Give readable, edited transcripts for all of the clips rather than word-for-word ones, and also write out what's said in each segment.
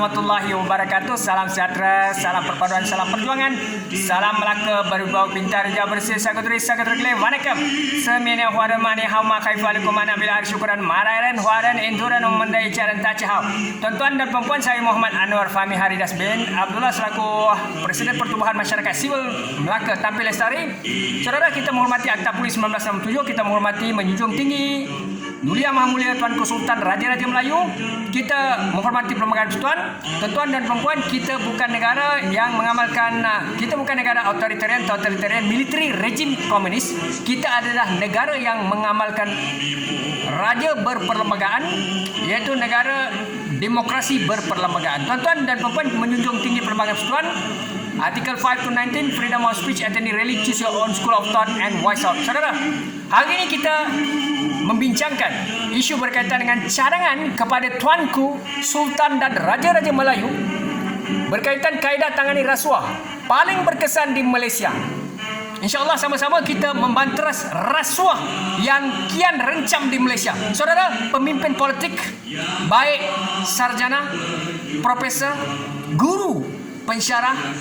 warahmatullahi wabarakatuh. Salam sejahtera, salam perpaduan, salam perjuangan, salam Melaka berbau pintar kerja bersih sakutri kelih. Waalaikum. Semene huaran mani hauma kaifalikum ana bila syukuran marairan huaran enduran memandai jalan tacahau. Tuan-tuan dan puan saya Muhammad Anwar Fahmi Haridas bin Abdullah selaku Presiden Pertubuhan Masyarakat Sivil Melaka tampil lestari. Saudara, kita menghormati Akta Polis 1967, kita menghormati menjunjung tinggi Mulia Maha Mulia Tuanku Sultan Raja-Raja Melayu. Kita menghormati Perlembagaan Persekutuan. Tuan-tuan dan puan-puan, kita bukan negara yang mengamalkan, kita bukan negara authoritarian military rejim komunis. Kita adalah negara yang mengamalkan raja berperlembagaan, iaitu negara demokrasi berperlembagaan. Tuan-tuan dan puan-puan, menjunjung tinggi Perlembagaan Persekutuan. Artikel 5 to 19, freedom of speech at any really, choose your own school of thought and voice out. Saudara, hari ini kita membincangkan isu berkaitan dengan cadangan kepada Tuanku Sultan dan Raja-Raja Melayu berkaitan kaedah tangani rasuah paling berkesan di Malaysia. InsyaAllah sama-sama kita membanteras rasuah yang kian rencam di Malaysia. Saudara, pemimpin politik, baik sarjana, profesor, guru, pensyarah,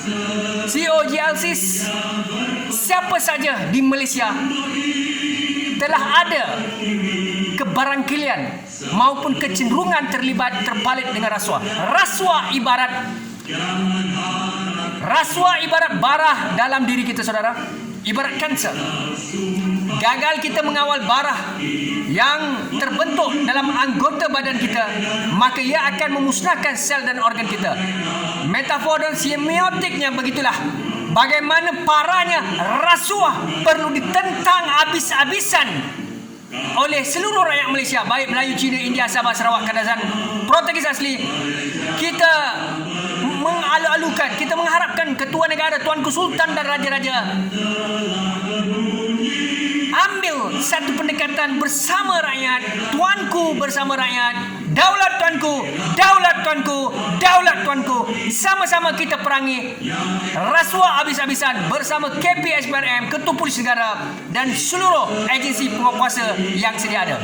CEO GLCs, siapa saja di Malaysia telah ada kebarangkalian maupun kecenderungan terpalit dengan rasuah. Rasuah ibarat barah dalam diri kita, saudara. Ibarat kanser. Gagal kita mengawal barah yang terbentuk dalam anggota badan kita, maka ia akan memusnahkan sel dan organ kita. Metafor dan semiotiknya begitulah. Bagaimana parahnya rasuah perlu ditentang habis-habisan oleh seluruh rakyat Malaysia, baik Melayu, Cina, India, Sabah, Sarawak, Kadazan, Portugis asli. Kita mengalu-alukan, kita mengharapkan ketua negara Tuanku Sultan dan Raja-Raja ambil satu pendekatan bersama rakyat, Tuanku bersama rakyat, daulat Tuanku, daulat Tuanku, daulat Tuanku. Sama-sama kita perangi rasuah habis-habisan bersama KPSPRM, Ketua Polis Negara dan seluruh agensi penguasa yang sedia ada.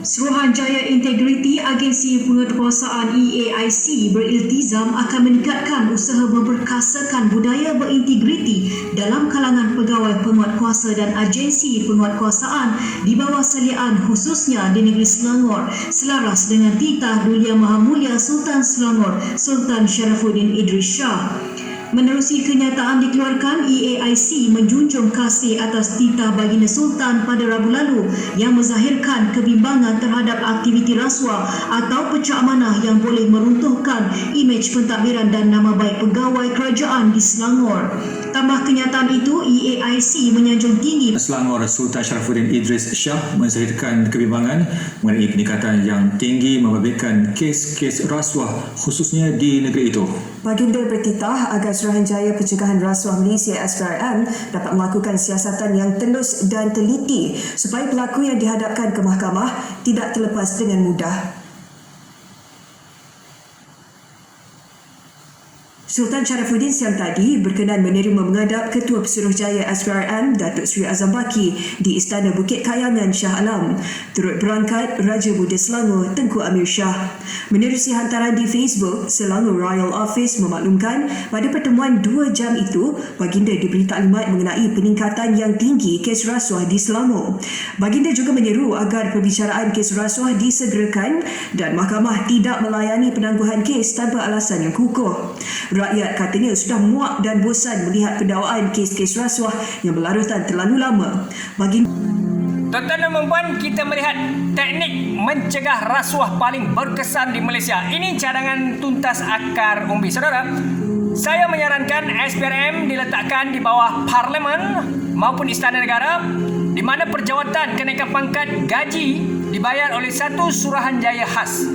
Suruhanjaya Integriti Agensi Penguatkuasaan EAIC beriltizam akan meningkatkan usaha memperkasakan budaya berintegriti dalam kalangan pegawai penguatkuasa dan agensi penguatkuasaan di bawah salian khususnya di negeri Selangor, selaras dengan titah Duli Yang Maha Mulia Sultan Selangor Sultan Sharifuddin Idris Shah. Menerusi kenyataan dikeluarkan, EAIC menjunjung kasih atas titah Baginda Sultan pada Rabu lalu yang menzahirkan kebimbangan terhadap aktiviti rasuah atau pecah amanah yang boleh meruntuhkan imej pentadbiran dan nama baik pegawai kerajaan di Selangor. Tambah kenyataan itu, EAIC menyanjung tinggi Selangor Sultan Sharifuddin Idris Shah menzahirkan kebimbangan mengenai peningkatan yang tinggi membabitkan kes-kes rasuah khususnya di negeri itu. Baginda bertitah agar Suruhanjaya Pencegahan Rasuah Malaysia SPRM dapat melakukan siasatan yang telus dan teliti supaya pelaku yang dihadapkan ke mahkamah tidak terlepas dengan mudah. Sultan Sharafuddin siang tadi berkenan menerima menghadap Ketua Pesuruhjaya SPRM Datuk Seri Azam Baki di Istana Bukit Kayangan Shah Alam. Turut berangkat Raja Muda Selangor Tengku Amir Shah. Menerusi hantaran di Facebook, Selangor Royal Office memaklumkan pada pertemuan 2 jam itu, Baginda diberi taklimat mengenai peningkatan yang tinggi kes rasuah di Selangor. Baginda juga menyeru agar perbicaraan kes rasuah disegerakan dan mahkamah tidak melayani penangguhan kes tanpa alasan yang kukuh. Rakyat katanya sudah muak dan bosan melihat pendakwaan kes-kes rasuah yang berlarutan terlalu lama. Tuan-tuan dan puan, kita melihat teknik mencegah rasuah paling berkesan di Malaysia. Ini cadangan tuntas akar umbi. Saudara, saya menyarankan SPRM diletakkan di bawah Parlimen maupun Istana Negara, di mana perjawatan kenaikan pangkat gaji dibayar oleh satu suruhanjaya khas.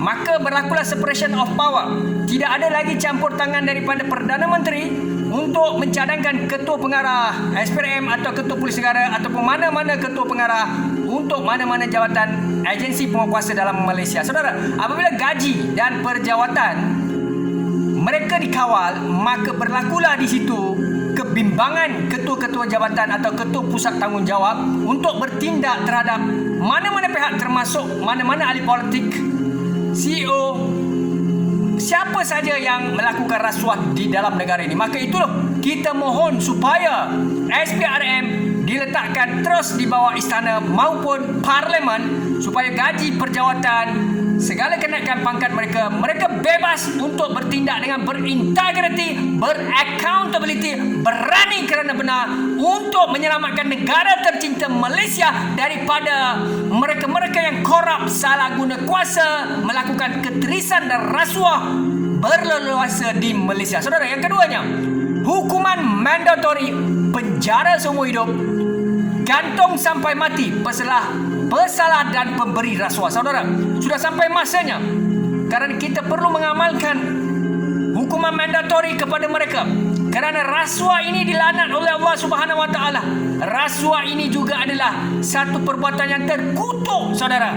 Maka berlakulah separation of power. Tidak ada lagi campur tangan daripada Perdana Menteri untuk mencadangkan ketua pengarah SPRM atau ketua polis negara ataupun mana-mana ketua pengarah untuk mana-mana jawatan agensi penguatkuasa dalam Malaysia. Saudara, apabila gaji dan perjawatan mereka dikawal, maka berlakulah di situ kebimbangan ketua-ketua jabatan atau ketua pusat tanggungjawab untuk bertindak terhadap mana-mana pihak, termasuk mana-mana ahli politik, CEO, siapa saja yang melakukan rasuah di dalam negara ini. Maka itulah kita mohon supaya SPRM diletakkan terus di bawah istana maupun parlimen, supaya gaji, perjawatan, segala kenaikan pangkat mereka bebas untuk bertindak dengan berintegriti, beraccountability, berani kerana benar untuk menyelamatkan negara tercinta Malaysia daripada mereka-mereka yang korup, salah guna kuasa, melakukan keterisan dan rasuah berleluasa di Malaysia. Saudara, yang keduanya, hukuman mandatori penjara seumur hidup, gantung sampai mati pesalah dan pemberi rasuah. Saudara, sudah sampai masanya kerana kita perlu mengamalkan hukuman mandatori kepada mereka, kerana rasuah ini dilaknat oleh Allah Subhanahu Wa Taala. Rasuah ini juga adalah satu perbuatan yang terkutuk. Saudara,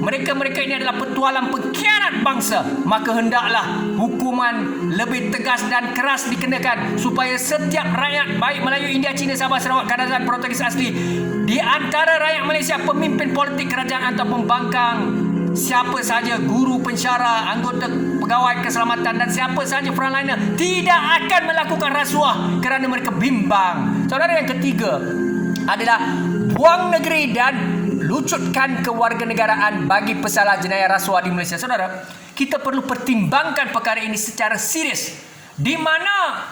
mereka-mereka ini adalah petualang pengkhianat bangsa. Maka hendaklah hukuman lebih tegas dan keras dikenakan supaya setiap rakyat, baik Melayu, India, Cina, Sabah, Sarawak, Kadazan, Portugis asli, di antara rakyat Malaysia, pemimpin politik kerajaan atau pembangkang, siapa saja, guru, pensyarah, anggota pegawai keselamatan dan siapa saja frontliner, tidak akan melakukan rasuah kerana mereka bimbang. Saudara, yang ketiga adalah buang negeri dan lucutkan kewarganegaraan bagi pesalah jenayah rasuah di Malaysia. Saudara, kita perlu pertimbangkan perkara ini secara serius, di mana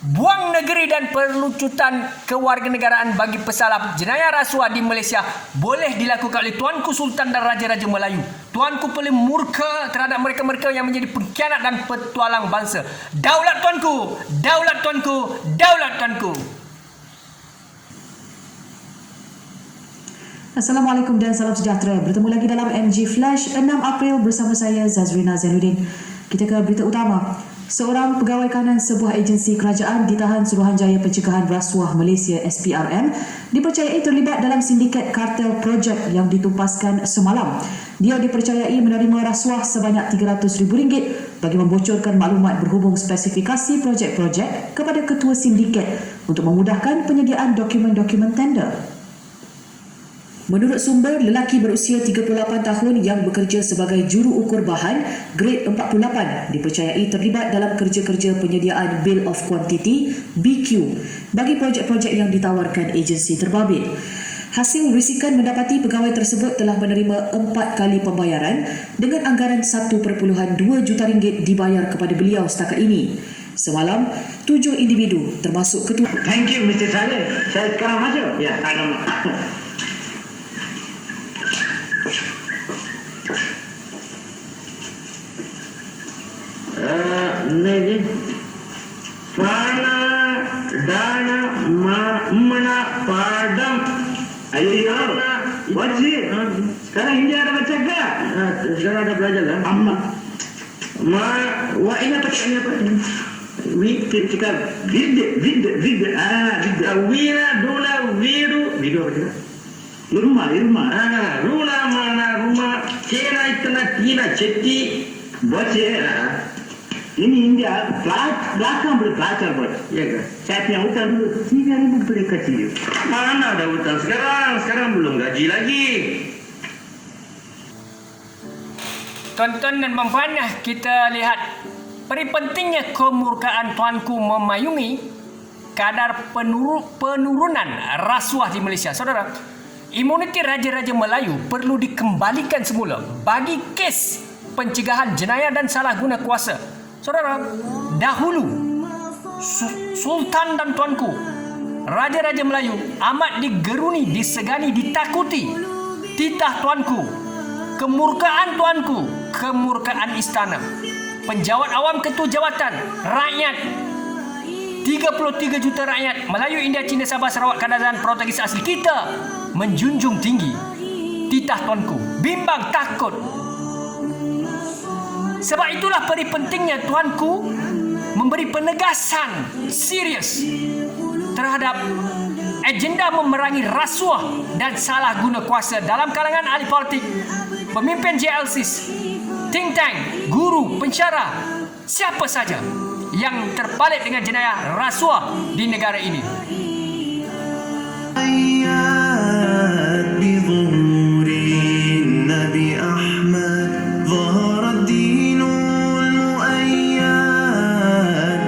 buang negeri dan perlucutan kewarganegaraan bagi pesalah jenayah rasuah di Malaysia boleh dilakukan oleh Tuanku Sultan dan Raja-Raja Melayu. Tuanku paling murka terhadap mereka-mereka yang menjadi pengkhianat dan petualang bangsa. Daulat Tuanku, daulat Tuanku, daulat Tuanku. Assalamualaikum dan salam sejahtera. Bertemu lagi dalam MG Flash 6 April bersama saya Zazrina Zainuddin. Kita ke berita utama. Seorang pegawai kanan sebuah agensi kerajaan ditahan Suruhanjaya Pencegahan Rasuah Malaysia SPRM dipercayai terlibat dalam sindiket kartel projek yang ditumpaskan semalam. Dia dipercayai menerima rasuah sebanyak RM300,000 bagi membocorkan maklumat berhubung spesifikasi projek-projek kepada ketua sindiket untuk memudahkan penyediaan dokumen-dokumen tender. Menurut sumber, lelaki berusia 38 tahun yang bekerja sebagai juru ukur bahan grade 48 dipercayai terlibat dalam kerja-kerja penyediaan Bill of Quantity BQ bagi projek-projek yang ditawarkan agensi terbabit. Hasil risikan mendapati pegawai tersebut telah menerima 4 kali pembayaran dengan anggaran RM1.2 juta dibayar kepada beliau setakat ini. Semalam, 7 individu termasuk ketua. Thank you, Mr. Saleh. Saya sekarang masuk. Ya, ini Fana Dana Mana Padam. Ayo, wajib. Sekarang India ada baca ke? Sekarang ada belajar kan? Amma. Wah ini apa? Ini apa? Kita vid. Wira dola viru. Viru apa kita? Rumah. Runa mana rumah. Cina itna tina ceti. Baca. Ini India, belakang boleh pelajar buat. Ya kan? Saya punya hutang dulu 3.000 beli kecil. Mana ada hutang sekarang belum gaji lagi. Tuan-tuan dan puan-puan, kita lihat peri pentingnya kemurkaan tuanku memayungi kadar penurunan rasuah di Malaysia. Saudara, imuniti Raja-Raja Melayu perlu dikembalikan semula bagi kes pencegahan jenayah dan salah guna kuasa. Saudara, dahulu Sultan dan tuanku Raja-Raja Melayu amat digeruni, disegani, ditakuti. Titah tuanku, kemurkaan tuanku, kemurkaan istana, penjawat awam, ketua jawatan, rakyat, 33 juta rakyat Melayu, India, Cina, Sabah, Sarawak, Kadazan, Portugis asli kita menjunjung tinggi titah tuanku, bimbang, takut. Sebab itulah peri pentingnya tuanku memberi penegasan serius terhadap agenda memerangi rasuah dan salah guna kuasa dalam kalangan ahli politik, pemimpin JLCs, think tank, guru, pensyarah, siapa saja yang terpalit dengan jenayah rasuah di negara ini. بظهور النبي أحمد ظهر الدين المؤيد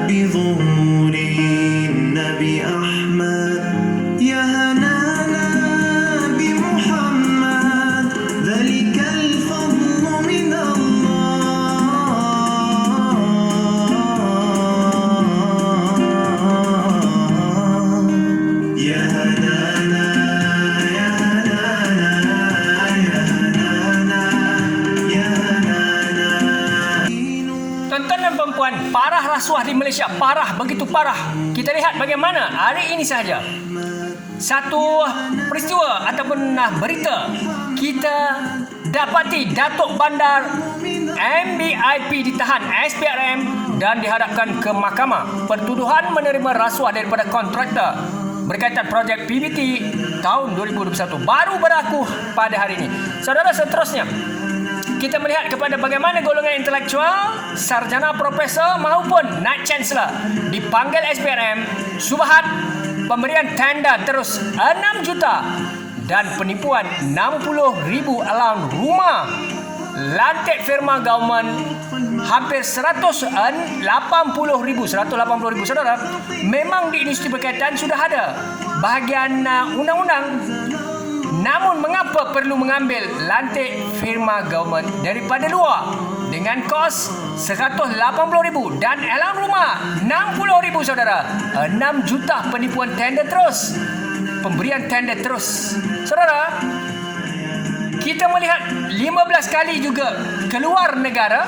بظهور النبي أحمد يا هنانا بمحمد ذلك الفضل من الله يا هنانا Tuan-tuan dan perempuan, parah rasuah di Malaysia, parah, begitu parah. Kita lihat bagaimana hari ini sahaja satu peristiwa ataupun berita kita dapati Datuk Bandar MBIP ditahan SPRM dan dihadapkan ke mahkamah pertuduhan menerima rasuah daripada kontraktor berkaitan projek PBT tahun 2021 baru berlaku pada hari ini. Saudara, seterusnya kita melihat kepada bagaimana golongan intelektual, sarjana, profesor maupun Naib Chancellor dipanggil SPRM, subahat pemberian tender terus 6 juta dan penipuan 60,000 alam rumah. Lantik firma government hampir 180,000. Saudara, memang di industri berkaitan sudah ada bahagian undang-undang. Namun mengapa perlu mengambil lantik firma government daripada luar dengan kos 180,000 dan alam rumah 60,000 saudara. 6 juta penipuan tender terus. Pemberian tender terus. Saudara, kita melihat 15 kali juga keluar negara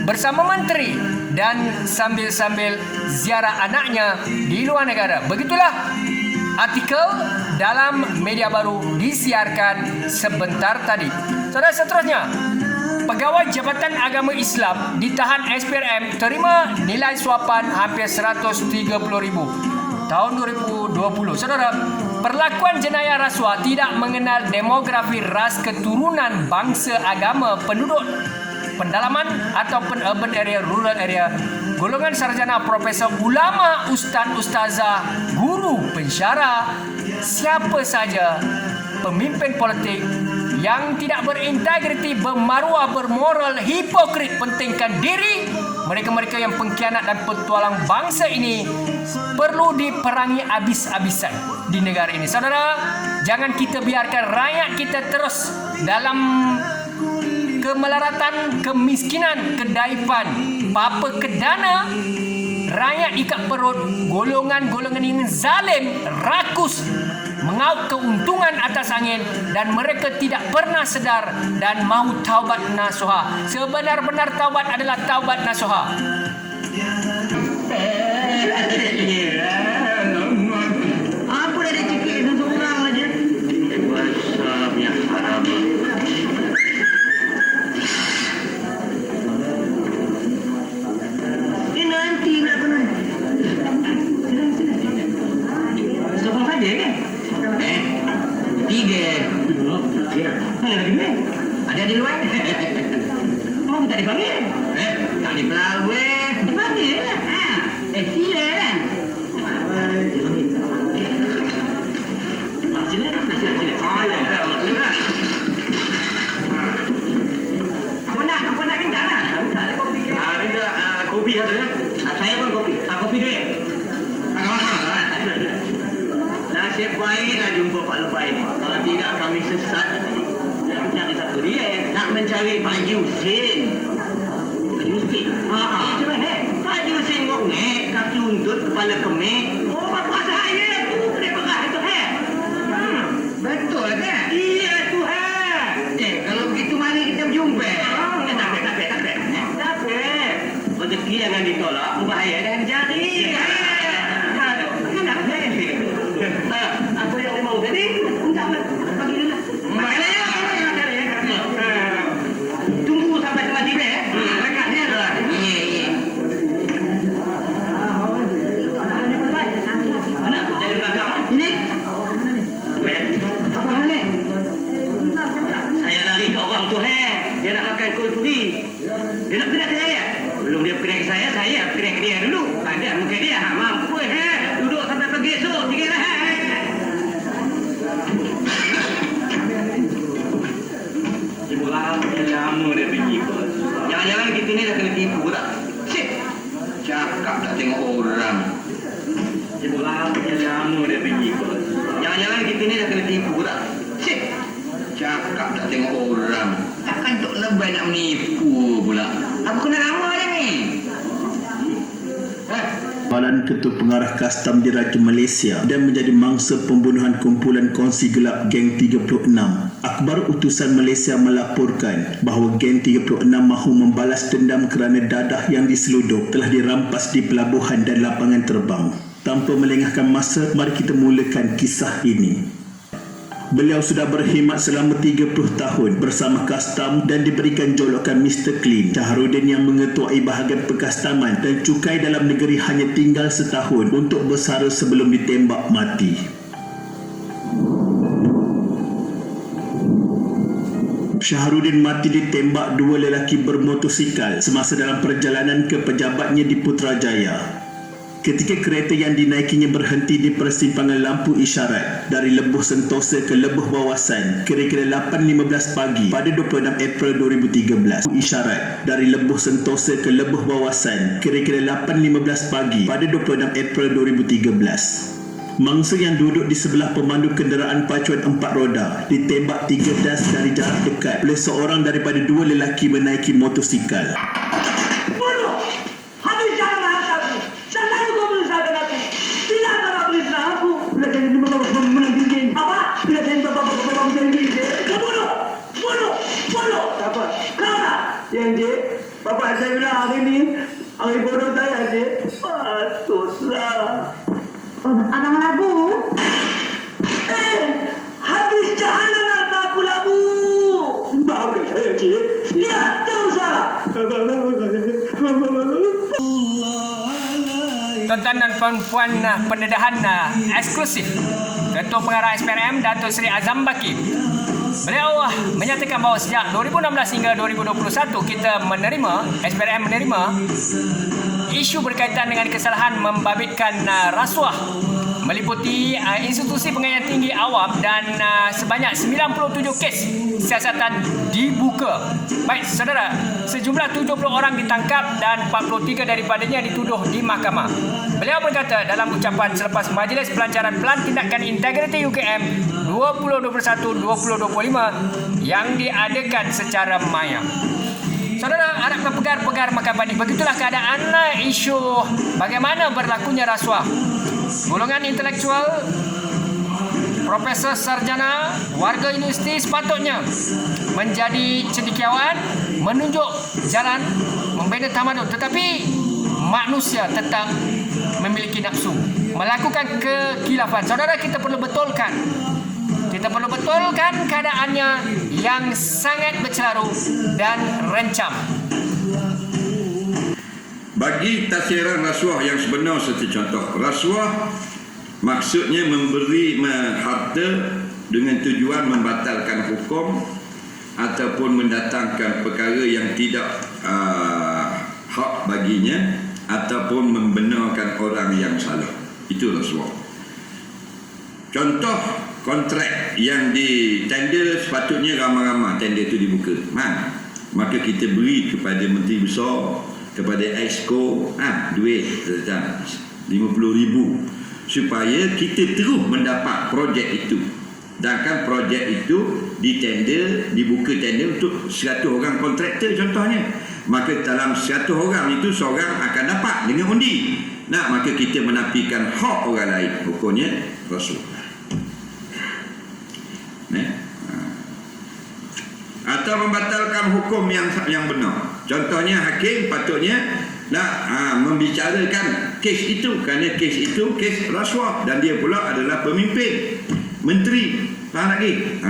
bersama menteri dan sambil-sambil ziarah anaknya di luar negara. Begitulah artikel dalam media baru disiarkan sebentar tadi. Saudara, seterusnya, pegawai Jabatan Agama Islam ditahan SPRM terima nilai suapan hampir 130,000 tahun 2020. Saudara, perlakuan jenayah rasuah tidak mengenal demografi, ras, keturunan, bangsa, agama, penduduk, pendalaman ataupun urban area, rural area, golongan sarjana, profesor, ulama, ustaz, ustazah, guru, pensyarah, siapa saja pemimpin politik yang tidak berintegriti, bermaruah, bermoral, hipokrit, pentingkan diri, mereka-mereka yang pengkhianat dan petualang bangsa ini perlu diperangi habis-habisan di negara ini. Saudara, jangan kita biarkan rakyat kita terus dalam kemelaratan, kemiskinan, kedaipan, papa kedana, rakyat ikat perut, golongan-golongan yang zalim, rakus, mengaut keuntungan atas angin dan mereka tidak pernah sedar dan mahu taubat nasuha. Sebenar-benar taubat adalah taubat nasuha. Apa dah dia cekik seorang aja? Basahnya haram. Ini nanti nak kena. Sokong saja kan? 3. Mana lagi ni? Ada di luar. Oh, tak dipanggil? Tak dipelawai. buat lebay ni. Kalau tidak kami sesat nanti. Nak cari satu dia. Nak mencari Pak Haji Husin. Haji Husin? Macam mana? Pak Haji Husin ngongek, kaki untut, kepala kemik. Oh, bapak saya tu. Boleh berah itu, betul kan? Iya, tu, kalau begitu mari kita berjumpa. Tak apa. Rezeki jangan ditolak, berbahaya jangan dicari. Apa yang mau tadi? Tak apa. Bagi dulu. Tunggu sampai tengah tiba ya. Rekatnya adalah. Mana aku jadi belakang? Ini. Apa hal ni? Saya lari ke orang tu dia nak makan kuih puri. Dia nak pindah ke saya. Belum dia pindah ke saya pindah ke dia dulu. Ada muka dia mampu duduk sampai pagi esok. Tinggal Ibu lama dia pergi pun. Jangan-jangan kita ni dah kena tipu tak? Cik. Cakap tak tengok orang. Ibu lama dia pergi pun. Jangan-jangan kita ni dah kena tipu tak? Cik. Cakap tak tengok orang. Takkan Tok Lebay nak menipu pula. Apa kena lama dia ni? Kepala Ketua Pengarah Kastam Diraja Malaysia dan menjadi mangsa pembunuhan kumpulan kongsi gelap Geng 36. Akhbar Utusan Malaysia melaporkan bahawa Geng 36 mahu membalas dendam kerana dadah yang diseluduk telah dirampas di pelabuhan dan lapangan terbang. Tanpa melengahkan masa, mari kita mulakan kisah ini. Beliau sudah berkhidmat selama 30 tahun bersama Kastam dan diberikan jolokan Mr. Clean. Syahrudin yang mengetuai bahagian perkastaman dan cukai dalam negeri hanya tinggal setahun untuk bersara sebelum ditembak mati. Syahrudin mati ditembak dua lelaki bermotosikal semasa dalam perjalanan ke pejabatnya di Putrajaya. Ketika kereta yang dinaikinya berhenti di persimpangan lampu isyarat dari Lebuh Sentosa ke Lebuh Bawasan kira-kira 8.15 pagi pada 26 April 2013. Isyarat dari Lebuh Sentosa ke Lebuh Bawasan kira-kira 8.15 pagi pada 26 April 2013. Mangsa yang duduk di sebelah pemandu kenderaan pacuan 4 roda ditembak 3 das dari jarak dekat oleh seorang daripada dua lelaki menaiki motosikal. Yang je, bapak saya bilang hari ni, hari bodoh saya je. Patutlah. Abang Labu? Habis jahanam nak aku Labu. Bapak saya je. Ya, tahu salah. Tuan-tuan dan puan-puan, pendedahan eksklusif Ketua Pengarah SPRM Datuk Seri Azam Baki. Beliau menyatakan bahawa sejak 2016 hingga 2021 SPRM menerima isu berkaitan dengan kesalahan membabitkan rasuah meliputi institusi pengayaan tinggi awam dan sebanyak 97 kes siasatan dibuka. Baik saudara, sejumlah 70 orang ditangkap dan 43 daripadanya dituduh di mahkamah. Beliau berkata dalam ucapan selepas Majlis Pelancaran Pelan Tindakan Integriti UKM 2021-2025 yang diadakan secara maya. Saudara, harap pegar makan padi. Begitulah keadaan isu bagaimana berlakunya rasuah. Golongan intelektual, profesor sarjana, warga universiti sepatutnya menjadi cendekiawan, menunjuk jalan, membina tamadun. Tetapi manusia tetap memiliki nafsu, melakukan kekilafan. Saudara, kita perlu betulkan keadaannya yang sangat bercelaru dan rencam. Bagi tafsiran rasuah yang sebenar seperti contoh, rasuah maksudnya memberi harta dengan tujuan membatalkan hukum ataupun mendatangkan perkara yang tidak hak baginya ataupun membenarkan orang yang salah. Itu rasuah. Contoh kontrak yang ditender sepatutnya ramai-ramai tender itu dibuka. Maka kita beri kepada Menteri Besar, kepada Exco duit RM50,000 supaya kita terus mendapat projek itu. Sedangkan projek itu dibuka tender untuk 100 orang kontraktor contohnya. Maka dalam 100 orang itu seorang akan dapat dengan undi. Maka kita menafikan hak orang lain, hukumnya rasuah. Atau membatalkan hukum yang benar. Contohnya hakim patutnya membicarakan kes itu, kerana kes itu kes rasuah dan dia pula adalah pemimpin, menteri. Faham lagi?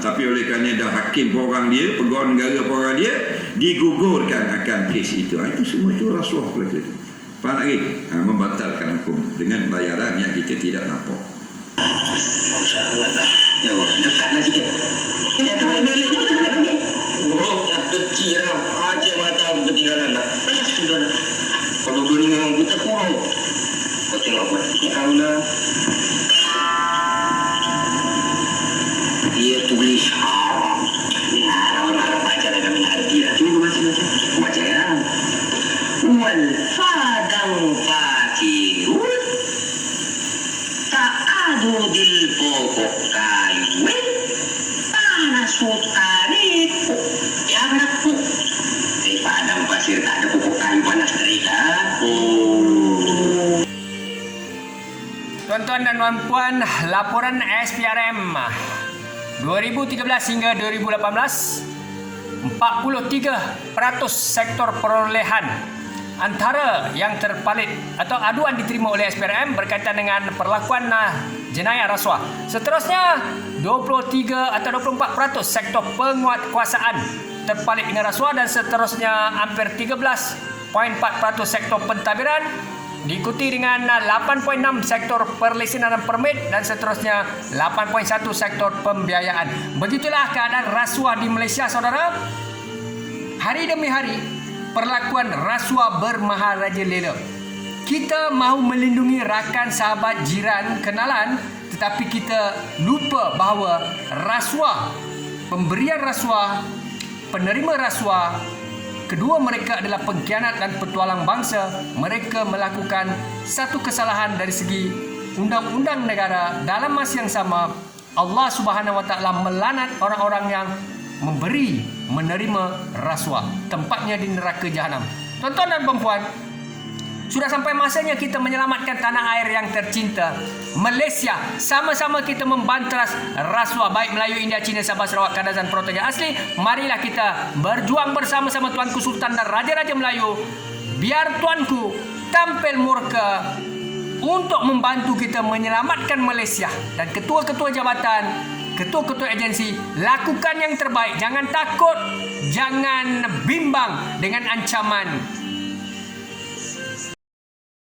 Tapi oleh kerana dah hakim orang dia, pegawai negara orang dia, digugurkan akan kes itu. Itu semua itu rasuah pula itu. Faham lagi? Membatalkan hukum dengan bayaran yang kita tidak nampak. Ya Allah, dekatlah sikit. Tidak tahu balik. Oh, yang kecil aja mata ketinggalan dah. Sudah dah. Kalau beli memang buta kurang. Kau tengok apa? Ya Allah. Dia tulis haram. Ini haram baca dalam hati lah. Cuba baca. Baca ya. Wal fadang fakirun ta'adudil pokok kayu panasut kariku ya anakku di padang pasir tak ada pokok kayu panas derita. Tuan-tuan dan puan-puan, laporan SPRM 2013 hingga 2018, 43% sektor perolehan antara yang terpalit atau aduan diterima oleh SPRM berkaitan dengan perlakuan jenayah rasuah. Seterusnya 23 atau 24% sektor penguatkuasaan terpalit dengan rasuah, dan seterusnya hampir 13.4% sektor pentadbiran, diikuti dengan 8.6 sektor perlesenan dan permit, dan seterusnya 8.1 sektor pembiayaan. Begitulah keadaan rasuah di Malaysia, saudara. Hari demi hari perlakuan rasuah bermaharajalela. Kita mahu melindungi rakan, sahabat, jiran, kenalan, tetapi kita lupa bahawa rasuah, pemberian rasuah, penerima rasuah, kedua mereka adalah pengkhianat dan petualang bangsa. Mereka melakukan satu kesalahan dari segi undang-undang negara. Dalam masa yang sama, Allah Subhanahu Wa Taala melaknat orang-orang yang menerima rasuah. Tempatnya di neraka jahanam. Tuan-tuan dan puan-puan, sudah sampai masanya kita menyelamatkan tanah air yang tercinta, Malaysia. Sama-sama kita membanteras rasuah, baik Melayu, India, Cina, Sabah, Sarawak, Kedah dan Pulau Tegal asli. Marilah kita berjuang bersama-sama Tuanku Sultan dan Raja-Raja Melayu. Biar Tuanku tampil murka untuk membantu kita menyelamatkan Malaysia. Dan ketua-ketua jabatan, ketua-ketua agensi, lakukan yang terbaik. Jangan takut, jangan bimbang dengan ancaman